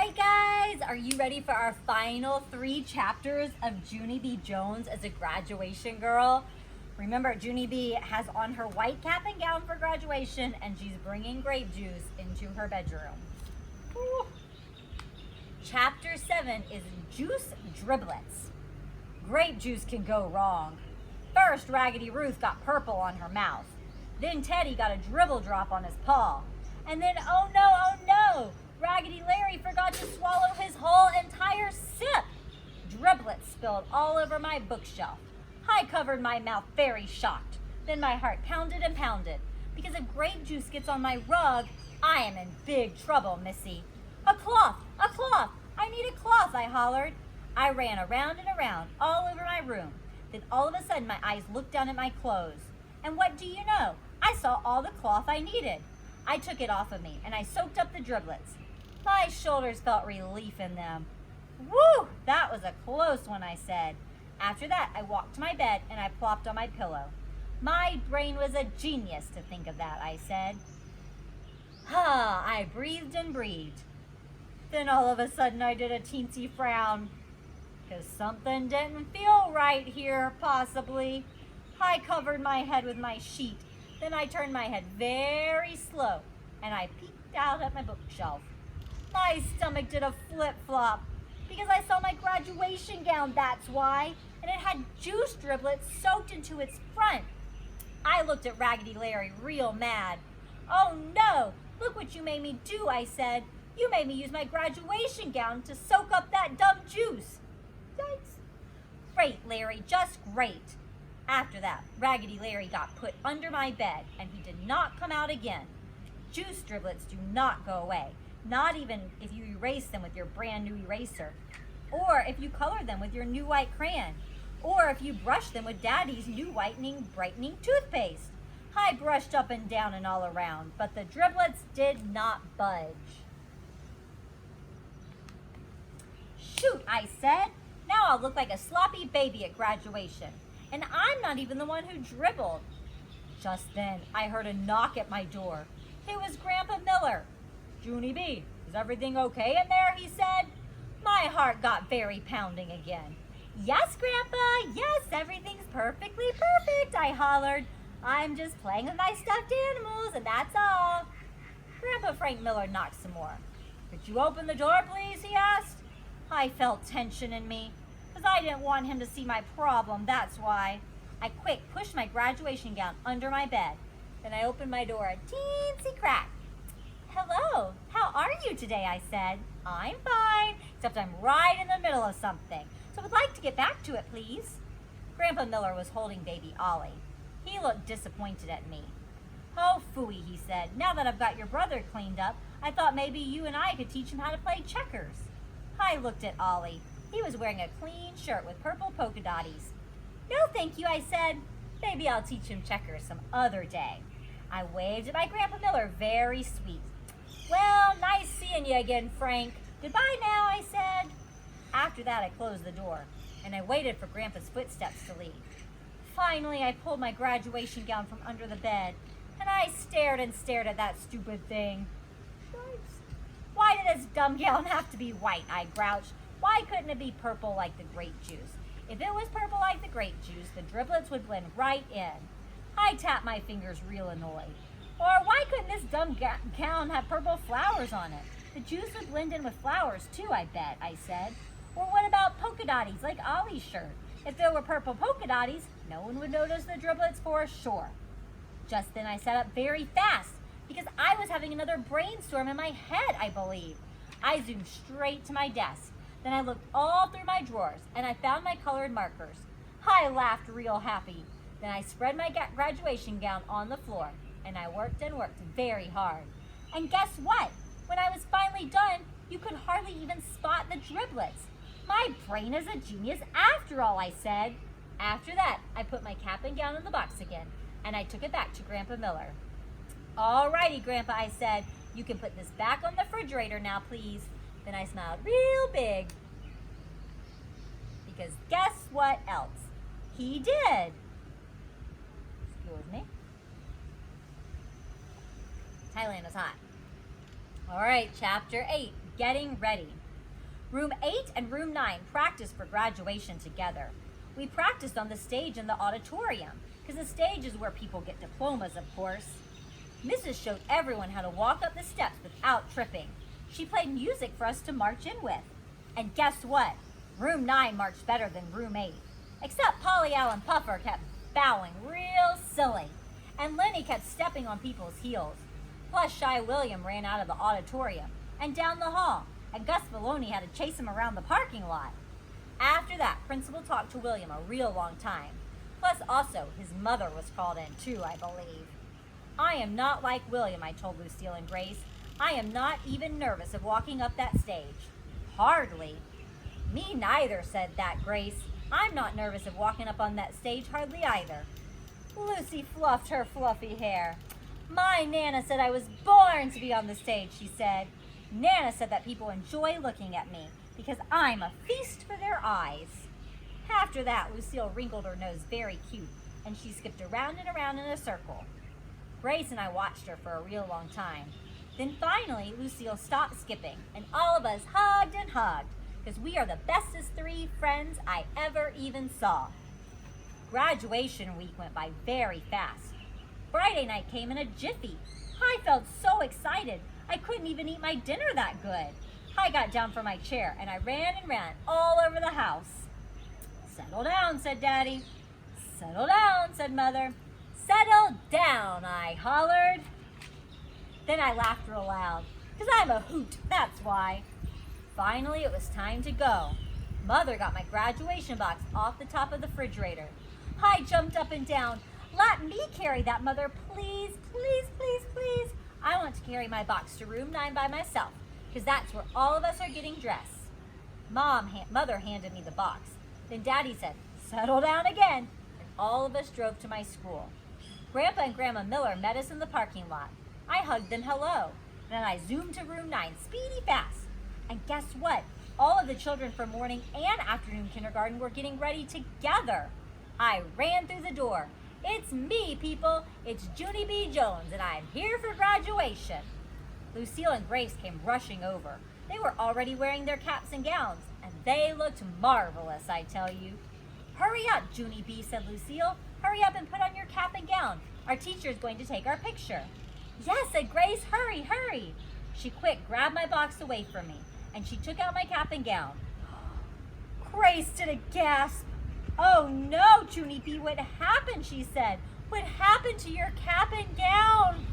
right, guys, are you ready for our final 3 chapters of Junie B. Jones as a graduation girl? Remember, Junie B. has on her white cap and gown for graduation, and she's bringing grape juice into her bedroom. Ooh. Chapter 7 is Juice Driblets. Grape juice can go wrong. First, Raggedy Ruth got purple on her mouth. Then Teddy got a dribble drop on his paw. And then, oh no, Raggedy Larry forgot to swallow his whole entire sip. Driblets spilled all over my bookshelf. I covered my mouth very shocked. Then my heart pounded and pounded. Because if grape juice gets on my rug, I am in big trouble, Missy. A cloth! I need a cloth, I hollered. I ran around and around all over my room. Then all of a sudden my eyes looked down at my clothes. And what do you know? I saw all the cloth I needed. I took it off of me and I soaked up the driblets. My shoulders felt relief in them. Woo! That was a close one, I said. After that, I walked to my bed and I plopped on my pillow. My brain was a genius to think of that, I said. I breathed and breathed. Then all of a sudden I did a teensy frown. Because something didn't feel right here, possibly. I covered my head with my sheet. Then I turned my head very slow and I peeked out at my bookshelf. My stomach did a flip-flop because I saw my graduation gown, that's why. And it had juice driblets soaked into its front. I looked at Raggedy Larry real mad. Oh no, look what you made me do, I said. You made me use my graduation gown to soak up that dumb juice. Yikes. Great, Larry, just great. After that, Raggedy Larry got put under my bed and he did not come out again. Juice driblets do not go away, not even if you erase them with your brand new eraser, or if you color them with your new white crayon, or if you brush them with Daddy's new whitening, brightening toothpaste. I brushed up and down and all around, but the driblets did not budge. Shoot, I said. Now I'll look like a sloppy baby at graduation. And I'm not even the one who dribbled. Just then, I heard a knock at my door. It was Grandpa Miller. Junie B, is everything okay in there? He said. My heart got very pounding again. Yes, Grandpa, yes, everything's perfectly perfect, I hollered. I'm just playing with my stuffed animals, and that's all. Grandpa Frank Miller knocked some more. Could you open the door, please, he asked. I felt tension in me, because I didn't want him to see my problem, that's why. I quick pushed my graduation gown under my bed. Then I opened my door a teensy crack. Hello, how are you today, I said. I'm fine, except I'm right in the middle of something, so I'd like to get back to it, please. Grandpa Miller was holding baby Ollie. He looked disappointed at me. Oh, phooey, he said. Now that I've got your brother cleaned up, I thought maybe you and I could teach him how to play checkers. I looked at Ollie. He was wearing a clean shirt with purple polka dotties. No, thank you, I said. Maybe I'll teach him checkers some other day. I waved at my Grandpa Miller, very sweet. Well, nice seeing you again, Frank. Goodbye now, I said. After that, I closed the door, and I waited for Grandpa's footsteps to leave. Finally, I pulled my graduation gown from under the bed, and I stared and stared at that stupid thing. Why did this dumb gown have to be white? I grouched. Why couldn't it be purple like the grape juice? If it was purple like the grape juice, the driblets would blend right in. I tapped my fingers real annoyed. Or why couldn't this dumb gown have purple flowers on it? The juice would blend in with flowers too, I bet, I said. Or what about polka dotties like Ollie's shirt? If there were purple polka dotties, no one would notice the driblets for sure. Just then I sat up very fast because I was having another brainstorm in my head, I believe. I zoomed straight to my desk. Then I looked all through my drawers and I found my colored markers. I laughed real happy. Then I spread my graduation gown on the floor and I worked and worked very hard. And guess what? When I was finally done, you could hardly even spot the driblets. My brain is a genius after all, I said. After that, I put my cap and gown in the box again and I took it back to Grandpa Miller. All righty, Grandpa, I said. You can put this back on the refrigerator now, please. Then I smiled real big. Because guess what else? He did. Excuse me. Thailand is hot. All right, chapter 8. getting ready. Room 8 and room 9 practiced for graduation together. We practiced on the stage in the auditorium, because the stage is where people get diplomas, of course. Mrs. showed everyone how to walk up the steps without tripping. She played music for us to march in with. And guess what? Room 9 marched better than room 8. Except Polly Allen Puffer kept bowing real silly, and Lenny kept stepping on people's heels. Plus, Shy William ran out of the auditorium and down the hall, and Gus Maloney had to chase him around the parking lot. After that, Principal talked to William a real long time. Plus, also, his mother was called in too, I believe. I am not like William, I told Lucille and Grace. I am not even nervous of walking up that stage. Hardly. Me neither, said that Grace. I'm not nervous of walking up on that stage hardly either. Lucy fluffed her fluffy hair. My Nana said I was born to be on the stage, she said. Nana said that people enjoy looking at me because I'm a feast for their eyes. After that, Lucille wrinkled her nose very cute, and she skipped around and around in a circle. Grace and I watched her for a real long time. Then finally, Lucille stopped skipping, and all of us hugged and hugged, because we are the bestest 3 friends I ever even saw. Graduation week went by very fast. Friday night came in a jiffy. I felt so excited, I couldn't even eat my dinner that good. I got down from my chair, and I ran and ran all over the house. Settle down, said Daddy. Settle down, said Mother. Settle down, I hollered. Then I laughed real loud, because I'm a hoot, that's why. Finally, it was time to go. Mother got my graduation box off the top of the refrigerator. I jumped up and down. Let me carry that, Mother, please, please, please, please. I want to carry my box to room 9 by myself, because that's where all of us are getting dressed. Mother handed me the box. Then Daddy said, settle down again, and all of us drove to my school. Grandpa and Grandma Miller met us in the parking lot. I hugged them hello, and then I zoomed to room 9, speedy fast. And guess what? All of the children from morning and afternoon kindergarten were getting ready together. I ran through the door. It's me, people. It's Junie B. Jones, and I'm here for graduation. Lucille and Grace came rushing over. They were already wearing their caps and gowns, and they looked marvelous, I tell you. Hurry up, Junie B., said Lucille. Hurry up and put on your cap and gown. Our teacher is going to take our picture. Yes, said Grace. Hurry, hurry. She quick grabbed my box away from me, and she took out my cap and gown. Grace did a gasp. Oh no, Junie B., what happened, she said. What happened to your cap and gown?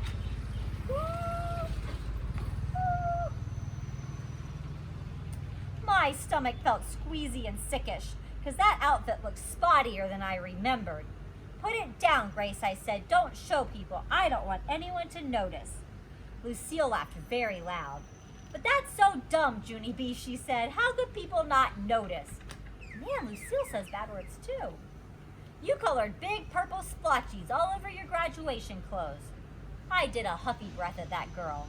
My stomach felt squeezy and sickish, because that outfit looked spottier than I remembered. Put it down, Grace, I said. Don't show people. I don't want anyone to notice. Lucille laughed very loud. But that's so dumb, Junie B., she said. How could people not notice? Man, Lucille says bad words too. You colored big purple splotches all over your graduation clothes. I did a huffy breath at that girl.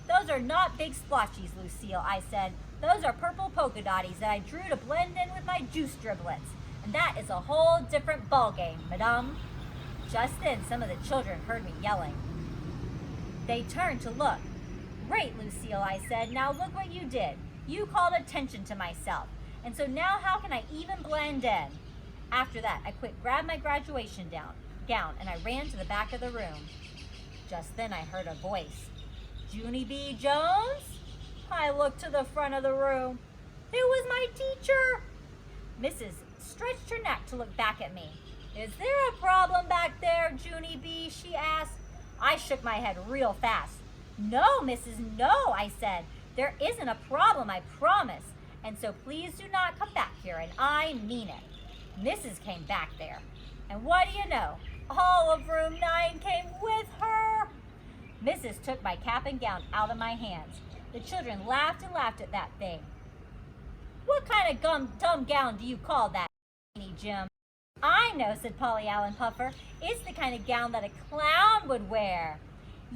Those are not big splotches, Lucille, I said. Those are purple polka dotties that I drew to blend in with my juice driblets. And that is a whole different ballgame, madame. Just then, some of the children heard me yelling. They turned to look. Great, Lucille, I said. Now look what you did. You called attention to myself. And so now how can I even blend in? After that, I quick grabbed my graduation gown and I ran to the back of the room. Just then I heard a voice. Junie B. Jones? I looked to the front of the room. It was my teacher. Mrs. stretched her neck to look back at me. Is there a problem back there, Junie B., she asked. I shook my head real fast. No, Mrs., no, I said. There isn't a problem, I promise. And so please do not come back here, and I mean it. Mrs. came back there. And what do you know? All of room 9 came with her. Mrs. took my cap and gown out of my hands. The children laughed and laughed at that thing. What kind of dumb gown do you call that, Jim? I know, said Polly Allen Puffer. It's the kind of gown that a clown would wear.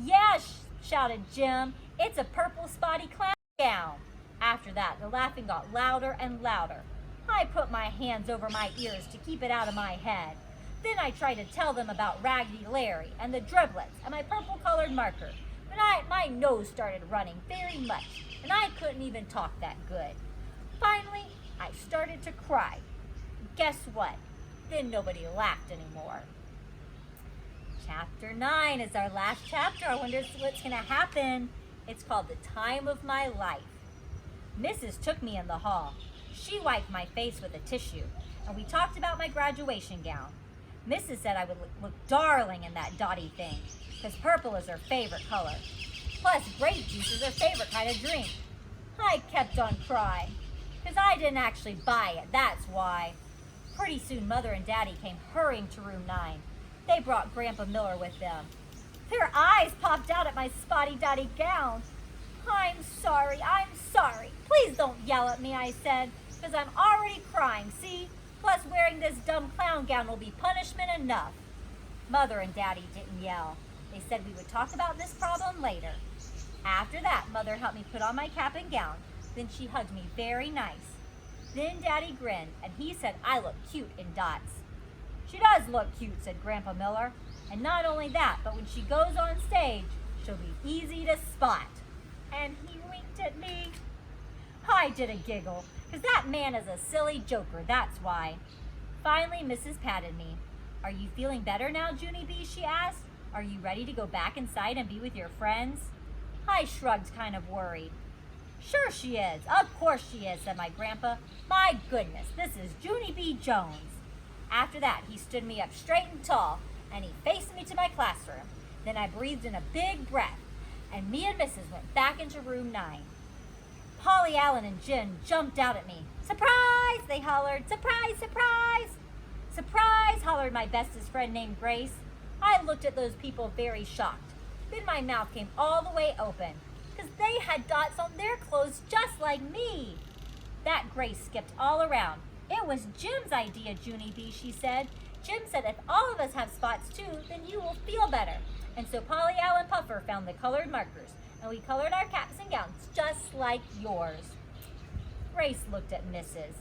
Yeah, shouted Jim. It's a purple spotty clown gown. After that, the laughing got louder and louder. I put my hands over my ears to keep it out of my head. Then I tried to tell them about Raggedy Larry and the driblets and my purple-colored marker, and my nose started running very much, and I couldn't even talk that good. Finally, I started to cry. Guess what? Then nobody laughed anymore. Chapter 9 is our last chapter. I wonder what's going to happen. It's called The Time of My Life. Mrs. took me in the hall. She wiped my face with a tissue, and we talked about my graduation gown. Mrs. said I would look darling in that dotty thing, because purple is her favorite color. Plus, grape juice is her favorite kind of drink. I kept on crying, because I didn't actually buy it, that's why. Pretty soon, Mother and Daddy came hurrying to room 9. They brought Grandpa Miller with them. Their eyes popped out at my spotty-dotty gown. I'm sorry. Please don't yell at me, I said, because I'm already crying, see? Plus, wearing this dumb clown gown will be punishment enough. Mother and Daddy didn't yell. They said we would talk about this problem later. After that, Mother helped me put on my cap and gown. Then she hugged me very nice. Then Daddy grinned, and he said I look cute in dots. She does look cute, said Grandpa Miller. And not only that, but when she goes on stage, she'll be easy to spot. And he winked at me. I did a giggle, because that man is a silly joker, that's why. Finally, Mrs. patted me. Are you feeling better now, Junie B., she asked. Are you ready to go back inside and be with your friends? I shrugged, kind of worried. Sure she is. Of course she is, said my grandpa. My goodness, this is Junie B. Jones. After that, he stood me up straight and tall, and he faced me to my classroom. Then I breathed in a big breath, and me and Mrs. went back into room 9. Polly Allen and Jim jumped out at me. Surprise, they hollered. Surprise, surprise. Surprise, hollered my bestest friend named Grace. I looked at those people very shocked. Then my mouth came all the way open, because they had dots on their clothes just like me. That Grace skipped all around. It was Jim's idea, Junie B., she said. Jim said if all of us have spots too, then you will feel better. And so Polly Allen Puffer found the colored markers, and we colored our caps and gowns just like yours. Grace looked at Mrs.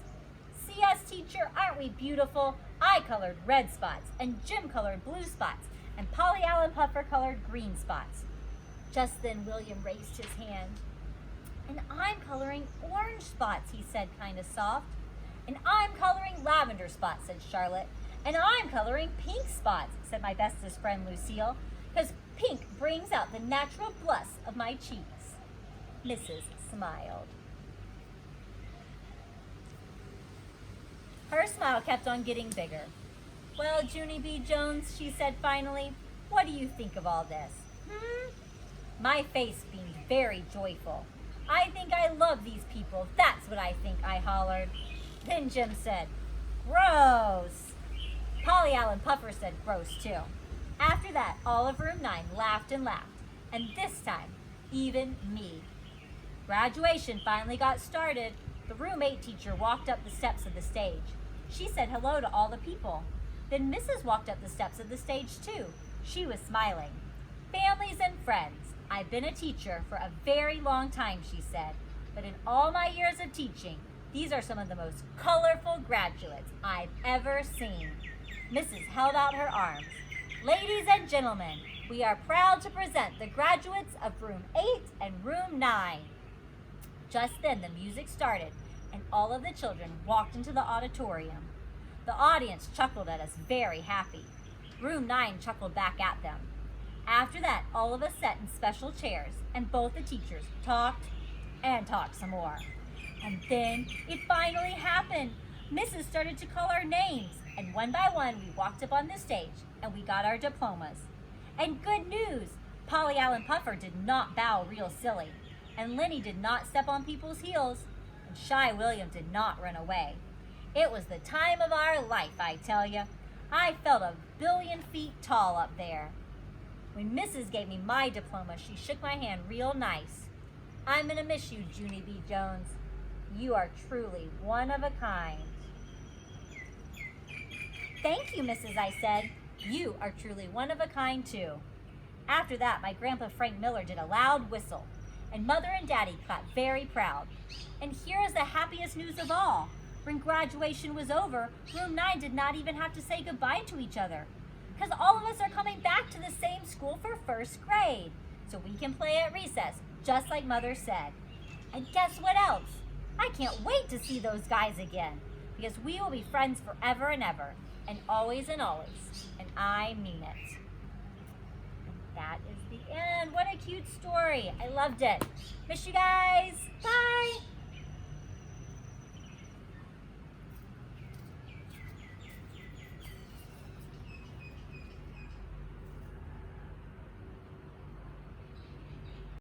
See us, teacher, aren't we beautiful? I colored red spots, and Jim colored blue spots, and Polly Allen Puffer colored green spots. Just then William raised his hand. And I'm coloring orange spots, he said, kind of soft. And I'm coloring lavender spots, said Charlotte. And I'm coloring pink spots, said my bestest friend Lucille, because pink brings out the natural blush of my cheeks. Mrs. smiled. Her smile kept on getting bigger. Well, Junie B. Jones, she said finally, what do you think of all this? My face beamed very joyful. I think I love these people. That's what I think, I hollered. Then Jim said, gross. Polly Allen Puffer said gross too. After that, all of room 9 laughed and laughed. And this time, even me. Graduation finally got started. The room 8 teacher walked up the steps of the stage. She said hello to all the people. Then Mrs. walked up the steps of the stage too. She was smiling. Families and friends, I've been a teacher for a very long time, she said. But in all my years of teaching, these are some of the most colorful graduates I've ever seen. Mrs. held out her arms. Ladies and gentlemen, we are proud to present the graduates of room 8 and room 9. Just then the music started, and all of the children walked into the auditorium. The audience chuckled at us, very happy. Room 9 chuckled back at them. After that, all of us sat in special chairs, and both the teachers talked and talked some more. And then it finally happened. Mrs. started to call our names, and one by one we walked up on the stage, and we got our diplomas. And good news, Polly Allen Puffer did not bow real silly, and Lenny did not step on people's heels, and Shy William did not run away. It was the time of our life, I tell you. I felt 1,000,000,000 feet tall up there. When Mrs. gave me my diploma, she shook my hand real nice. I'm gonna miss you, Junie B. Jones. You are truly one of a kind. Thank you, Mrs., I said. You are truly one of a kind, too. After that, my grandpa Frank Miller did a loud whistle, and Mother and Daddy got very proud. And here is the happiest news of all. When graduation was over, room 9 did not even have to say goodbye to each other, because all of us are coming back to the same school for first grade. so we can play at recess, just like Mother said. And guess what else? I can't wait to see those guys again, because we will be friends forever and ever, and always, and I mean it. And that is the end. What a cute story. I loved it. Miss you guys. Bye.